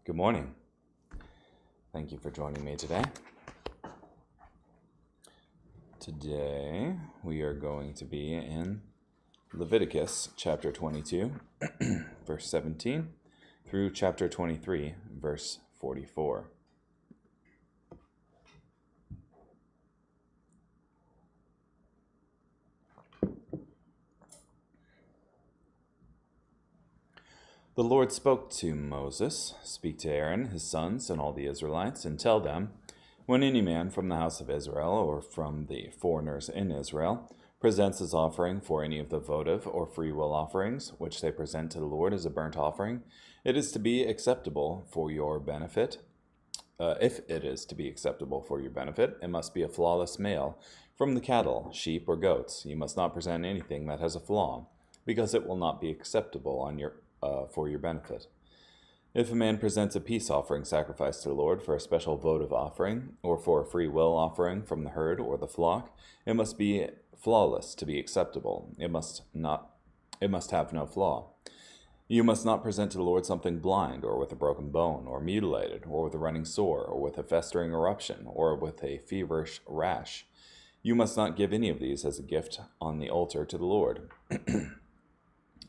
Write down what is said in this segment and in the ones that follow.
Good morning. Thank you for joining me today. Today we are going to be in Leviticus chapter 22, verse 17, through chapter 23, verse 44. The Lord spoke to Moses, "Speak to Aaron, his sons, and all the Israelites, and tell them, when any man from the house of Israel or from the foreigners in Israel presents his offering for any of the votive or freewill offerings, which they present to the Lord as a burnt offering, it is to be acceptable for your benefit. If it is to be acceptable for your benefit, it must be a flawless male from the cattle, sheep, or goats. You must not present anything that has a flaw, because it will not be acceptable for your benefit. If a man presents a peace offering sacrifice to the Lord for a special votive offering, or for a free will offering from the herd or the flock, it must be flawless to be acceptable. It must have no flaw. You must not present to the Lord something blind, or with a broken bone, or mutilated, or with a running sore, or with a festering eruption, or with a feverish rash. You must not give any of these as a gift on the altar to the Lord.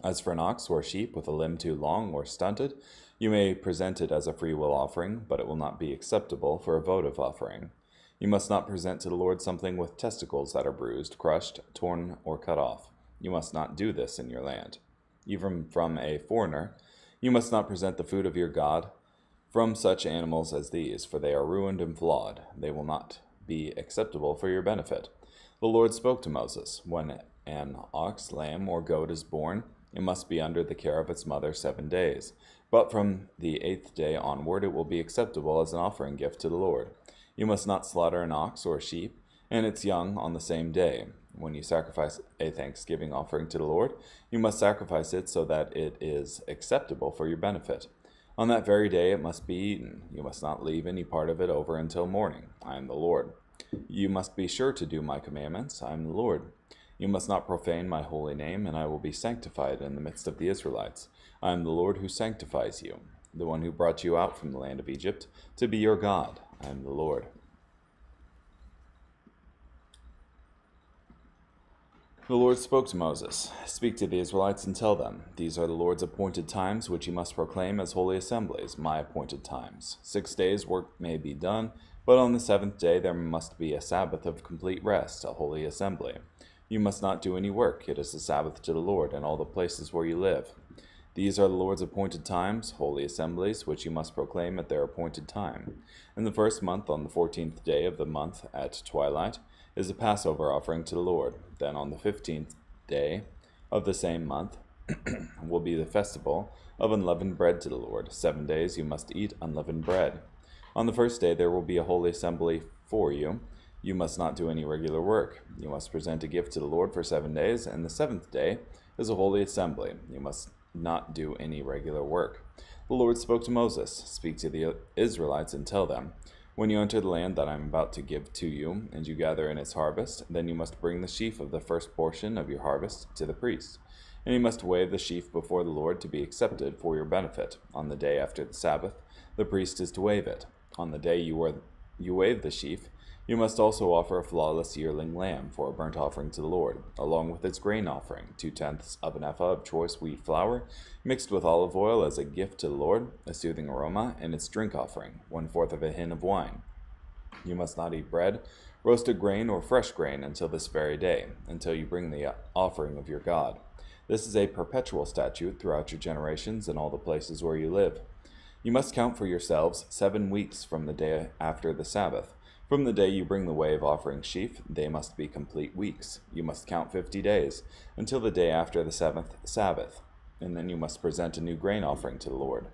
As for an ox or a sheep with a limb too long or stunted, you may present it as a freewill offering, but it will not be acceptable for a votive offering. You must not present to the Lord something with testicles that are bruised, crushed, torn, or cut off. You must not do this in your land. Even from a foreigner, you must not present the food of your God from such animals as these, for they are ruined and flawed. They will not be acceptable for your benefit. The Lord spoke to Moses, when an ox, lamb, or goat is born, it must be under the care of its mother 7 days. But from the 8th day onward it will be acceptable as an offering gift to the Lord. You must not slaughter an ox or a sheep and its young on the same day. When you sacrifice a thanksgiving offering to the Lord, you must sacrifice it so that it is acceptable for your benefit. On that very day it must be eaten. You must not leave any part of it over until morning. I am the Lord. You must be sure to do my commandments. I am the Lord. You must not profane my holy name, and I will be sanctified in the midst of the Israelites. I am the Lord who sanctifies you, the one who brought you out from the land of Egypt, to be your God. I am the Lord. The Lord spoke to Moses, "Speak to the Israelites and tell them, these are the Lord's appointed times, which you must proclaim as holy assemblies, my appointed times. 6 days work may be done, but on the 7th day there must be a Sabbath of complete rest, a holy assembly. You must not do any work. It is the Sabbath to the Lord in all the places where you live. These are the Lord's appointed times, holy assemblies, which you must proclaim at their appointed time. In the first month, on the 14th day of the month at twilight, is a Passover offering to the Lord. Then on the 15th day of the same month will be the festival of unleavened bread to the Lord. 7 days you must eat unleavened bread. On the first day there will be a holy assembly for you. You must not do any regular work. You must present a gift to the Lord for 7 days, and the 7th day is a holy assembly. You must not do any regular work. The Lord spoke to Moses, "Speak to the Israelites and tell them, when you enter the land that I am about to give to you, and you gather in its harvest, then you must bring the sheaf of the first portion of your harvest to the priest, and you must wave the sheaf before the Lord to be accepted for your benefit. On the day after the Sabbath, the priest is to wave it. On the day you wave the sheaf, you must also offer a flawless yearling lamb for a burnt offering to the Lord, along with its grain offering, 2/10 of an ephah of choice wheat flour, mixed with olive oil as a gift to the Lord, a soothing aroma, and its drink offering, 1/4 of a hin of wine. You must not eat bread, roasted grain, or fresh grain until this very day, until you bring the offering of your God. This is a perpetual statute throughout your generations in all the places where you live. You must count for yourselves 7 weeks from the day after the Sabbath. From the day you bring the wave offering sheaf, they must be complete weeks. You must count 50 days, until the day after the 7th Sabbath, and then you must present a new grain offering to the Lord.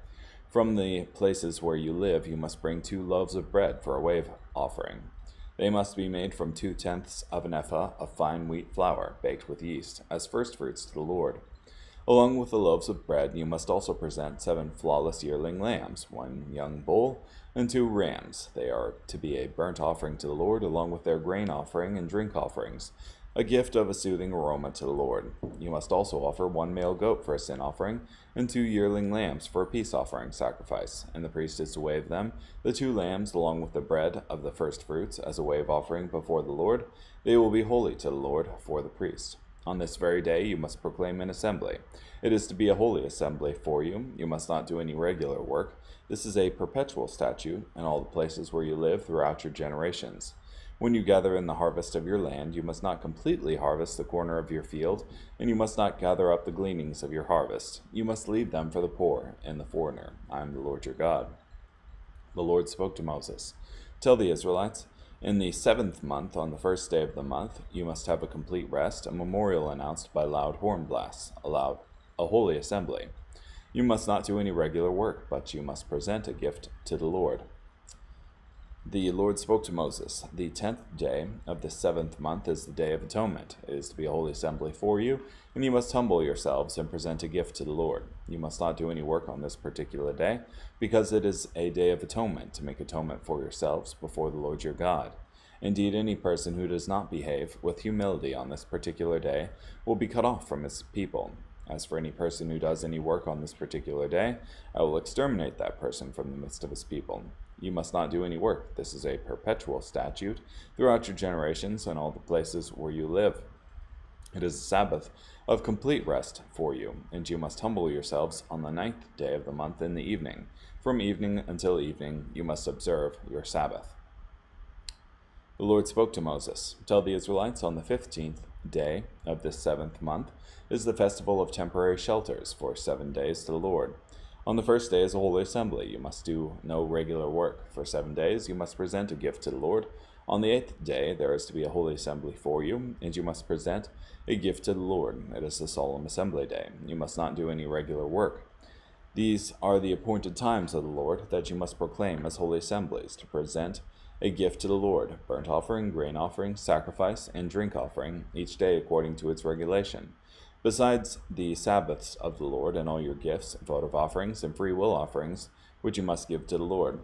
From the places where you live, you must bring 2 loaves of bread for a wave offering. They must be made from 2/10 of an ephah of fine wheat flour, baked with yeast, as firstfruits to the Lord. Along with the loaves of bread, you must also present 7 flawless yearling lambs, 1 young bull, and 2 rams. They are to be a burnt offering to the Lord, along with their grain offering and drink offerings. a gift of a soothing aroma to the Lord. You must also offer 1 male goat for a sin offering, and 2 yearling lambs for a peace offering sacrifice. And the priest is to wave them, the 2 lambs, along with the bread of the first fruits, as a wave offering before the Lord. They will be holy to the Lord for the priest. On this very day you must proclaim an assembly. It is to be a holy assembly for you. You must not do any regular work. This is a perpetual statute in all the places where you live throughout your generations. When you gather in the harvest of your land, you must not completely harvest the corner of your field, and you must not gather up the gleanings of your harvest. You must leave them for the poor and the foreigner. I am the Lord your God. The Lord spoke to Moses. Tell the Israelites, in the 7th month, on the 1st day of the month, you must have a complete rest, a memorial announced by loud horn blasts, a holy assembly. You must not do any regular work, but you must present a gift to the Lord. The Lord spoke to Moses. The 10th day of the 7th month is the Day of Atonement. It is to be a holy assembly for you, and you must humble yourselves and present a gift to the Lord. You must not do any work on this particular day, because it is a day of atonement, to make atonement for yourselves before the Lord your God. Indeed, any person who does not behave with humility on this particular day will be cut off from his people. As for any person who does any work on this particular day, I will exterminate that person from the midst of his people. You must not do any work. This is a perpetual statute throughout your generations and all the places where you live. It is a Sabbath of complete rest for you, and you must humble yourselves on the 9th day of the month in the evening. From evening until evening you must observe your Sabbath. The Lord spoke to Moses. Tell the Israelites, on the 15th day of this 7th month is the festival of temporary shelters for 7 days to the Lord. On the 1st day is a holy assembly. You must do no regular work. For 7 days you must present a gift to the Lord. On the 8th day there is to be a holy assembly for you, and you must present a gift to the Lord. It is the solemn assembly day. You must not do any regular work. These are the appointed times of the Lord that you must proclaim as holy assemblies, to present a gift to the Lord, burnt offering, grain offering, sacrifice, and drink offering, each day according to its regulation. Besides the Sabbaths of the Lord and all your gifts, votive offerings, and free will offerings, which you must give to the Lord.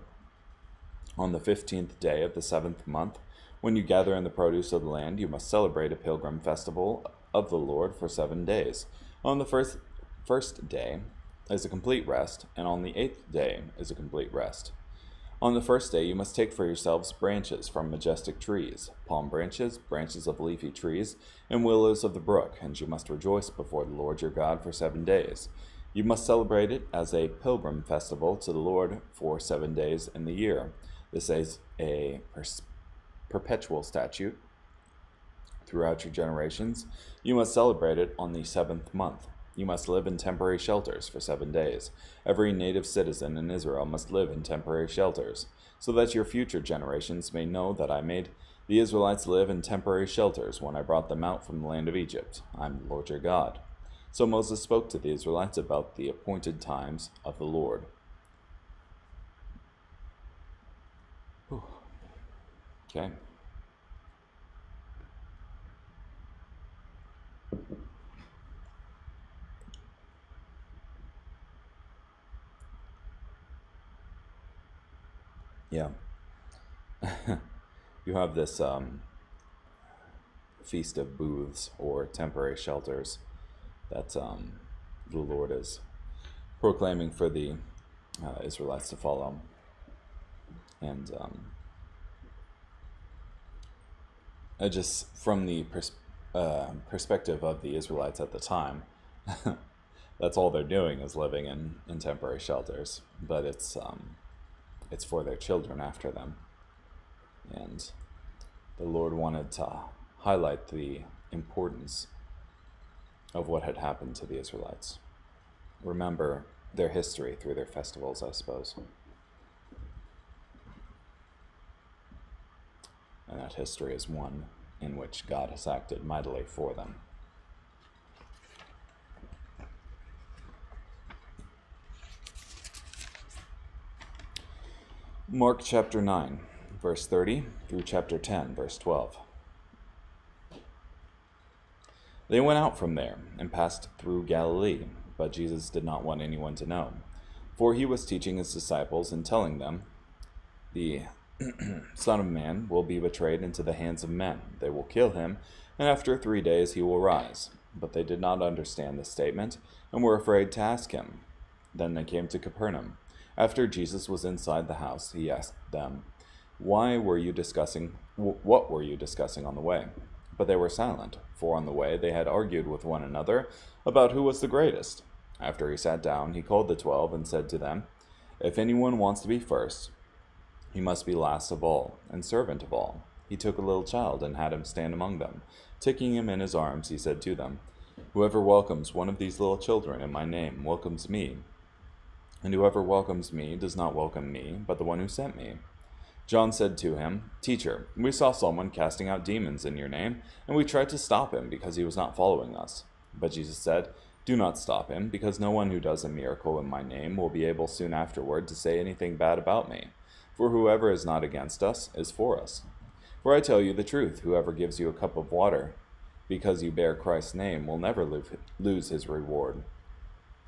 On the 15th day of the 7th month, when you gather in the produce of the land, you must celebrate a pilgrim festival of the Lord for 7 days. On the first day is a complete rest, and on the 8th day is a complete rest. On the 1st day you must take for yourselves branches from majestic trees, palm branches, branches of leafy trees, and willows of the brook, and you must rejoice before the Lord your God for 7 days. You must celebrate it as a pilgrim festival to the Lord for 7 days in the year. This is a perpetual statute throughout your generations. You must celebrate it on the 7th month. You must live in temporary shelters for 7 days. Every native citizen in Israel must live in temporary shelters, so that your future generations may know that I made the Israelites live in temporary shelters when I brought them out from the land of Egypt. I am the Lord your God. So Moses spoke to the Israelites about the appointed times of the Lord. Whew. Okay. Yeah. You have this feast of booths or temporary shelters that the Lord is proclaiming for the Israelites to follow. And just from the perspective of the Israelites at the time, that's all they're doing is living in temporary shelters. But it's for their children after them. And the Lord wanted to highlight the importance of what had happened to the Israelites. Remember their history through their festivals, I suppose. And that history is one in which God has acted mightily for them. Mark chapter 9, verse 30 through chapter 10, verse 12. They went out from there and passed through Galilee, but Jesus did not want anyone to know, for he was teaching his disciples and telling them, "The Son of Man will be betrayed into the hands of men. They will kill him, and after 3 days he will rise." But they did not understand this statement, and were afraid to ask him. Then they came to Capernaum. After Jesus was inside the house, he asked them, what were you discussing on the way?" But they were silent, for on the way they had argued with one another about who was the greatest. After he sat down, he called the 12 and said to them, "If anyone wants to be first, he must be last of all, and servant of all." He took a little child and had him stand among them. Taking him in his arms, he said to them, "Whoever welcomes one of these little children in my name welcomes me. And whoever welcomes me does not welcome me, but the one who sent me." John said to him, "Teacher, we saw someone casting out demons in your name, and we tried to stop him because he was not following us." But Jesus said, "Do not stop him, because no one who does a miracle in my name will be able soon afterward to say anything bad about me. For whoever is not against us is for us. For I tell you the truth, whoever gives you a cup of water because you bear Christ's name will never lose his reward.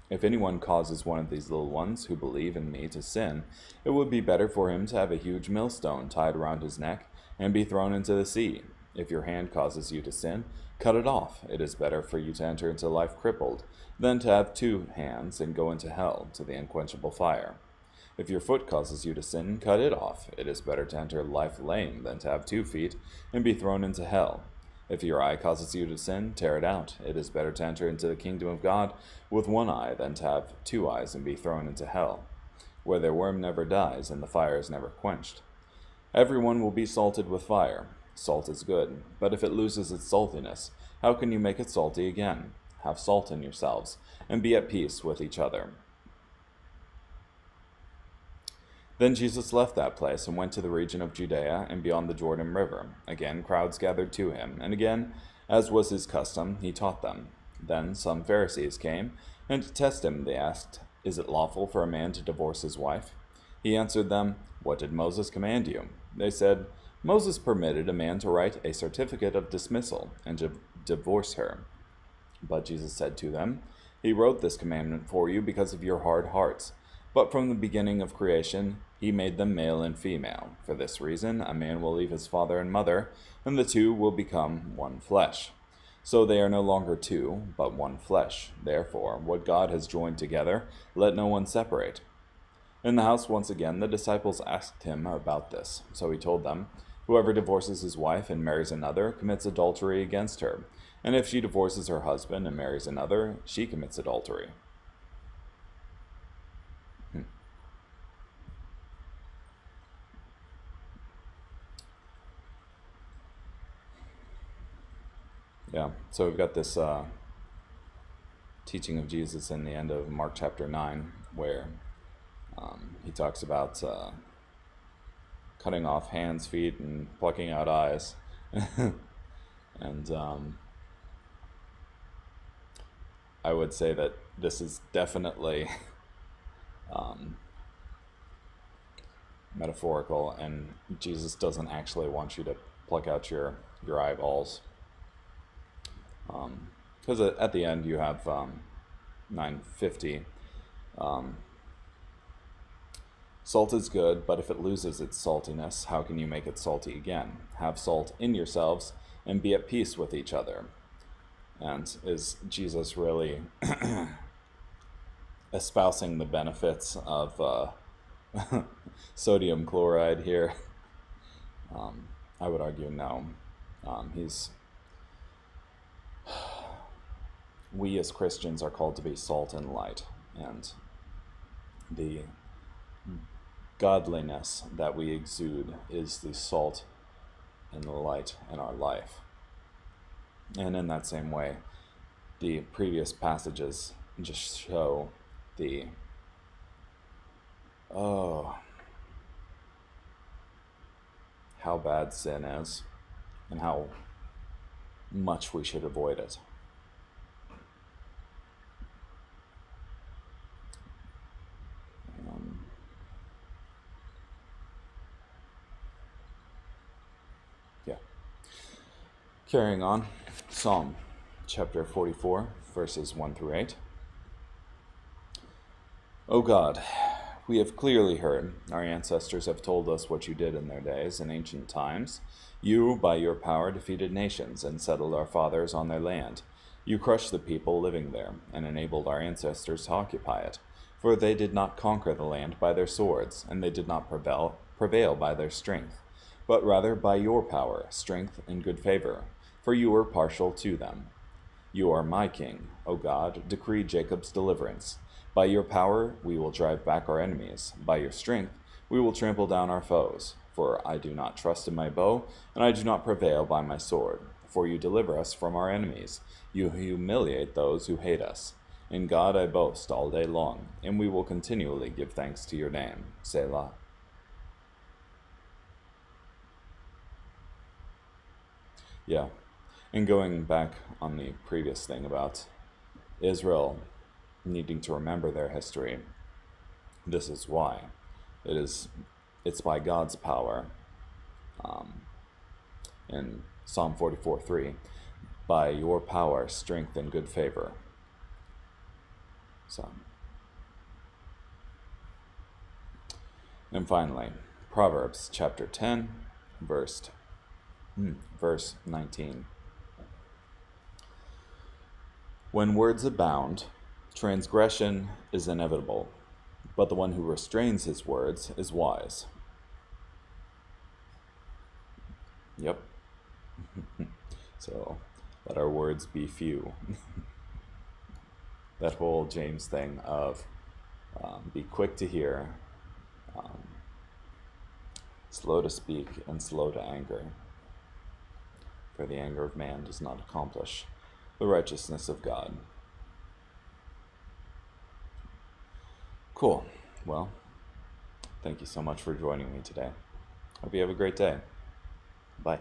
If anyone causes one of these little ones who believe in me to sin, it would be better for him to have a huge millstone tied around his neck and be thrown into the sea. If your hand causes you to sin, cut it off. It is better for you to enter into life crippled than to have 2 hands and go into hell, to the unquenchable fire. If your foot causes you to sin, cut it off. It is better to enter life lame than to have 2 feet and be thrown into hell. If your eye causes you to sin, tear it out. It is better to enter into the kingdom of God with 1 eye than to have 2 eyes and be thrown into hell, where their worm never dies and the fire is never quenched. Everyone will be salted with fire. Salt is good, but if it loses its saltiness, how can you make it salty again? Have salt in yourselves, and be at peace with each other." Then Jesus left that place and went to the region of Judea and beyond the Jordan River. Again, crowds gathered to him, and again, as was his custom, he taught them. Then some Pharisees came, and to test him they asked, "Is it lawful for a man to divorce his wife?" He answered them, "What did Moses command you?" They said, "Moses permitted a man to write a certificate of dismissal and to divorce her." But Jesus said to them, "He wrote this commandment for you because of your hard hearts. But from the beginning of creation, he made them male and female. For this reason, a man will leave his father and mother, and the 2 will become one flesh. So they are no longer 2, but one flesh. Therefore, what God has joined together, let no one separate." In the house once again, the disciples asked him about this. So he told them, "Whoever divorces his wife and marries another commits adultery against her. And if she divorces her husband and marries another, she commits adultery." Yeah, so we've got this teaching of Jesus in the end of Mark chapter 9, where he talks about cutting off hands, feet, and plucking out eyes. And I would say that this is definitely metaphorical, and Jesus doesn't actually want you to pluck out your eyeballs. Because at the end you have 9:50. Salt is good, but if it loses its saltiness, how can you make it salty again? Have salt in yourselves and be at peace with each other. And is Jesus really espousing the benefits of sodium chloride here? I would argue no. We as Christians are called to be salt and light, and the godliness that we exude is the salt and the light in our life. And in that same way, the previous passages just show how bad sin is and how much we should avoid it. Carrying on, Psalm chapter 44, verses 1 through 8. O God, We have clearly heard, our ancestors have told us what you did in their days, in ancient times. You, by your power, defeated nations and settled our fathers on their land. You crushed the people living there, and enabled our ancestors to occupy it. For they did not conquer the land by their swords, and they did not prevail by their strength, but rather by your power, strength, and good favor, for you were partial to them. You are my king, O God, decree Jacob's deliverance. By your power we will drive back our enemies. By your strength we will trample down our foes. For I do not trust in my bow, and I do not prevail by my sword. For you deliver us from our enemies. You humiliate those who hate us. In God I boast all day long, and we will continually give thanks to your name. Selah. Yeah, and going back on the previous thing about Israel needing to remember their history, this is why. It's by God's power. In Psalm 44:3, by your power, strength, and good favor. So, and finally, Proverbs chapter 10, verse 19. When words abound, transgression is inevitable, but the one who restrains his words is wise. Yep. So, let our words be few. That whole James thing of be quick to hear, slow to speak, and slow to anger. For the anger of man does not accomplish the righteousness of God. Cool. Well, thank you so much for joining me today. Hope you have a great day. Bye.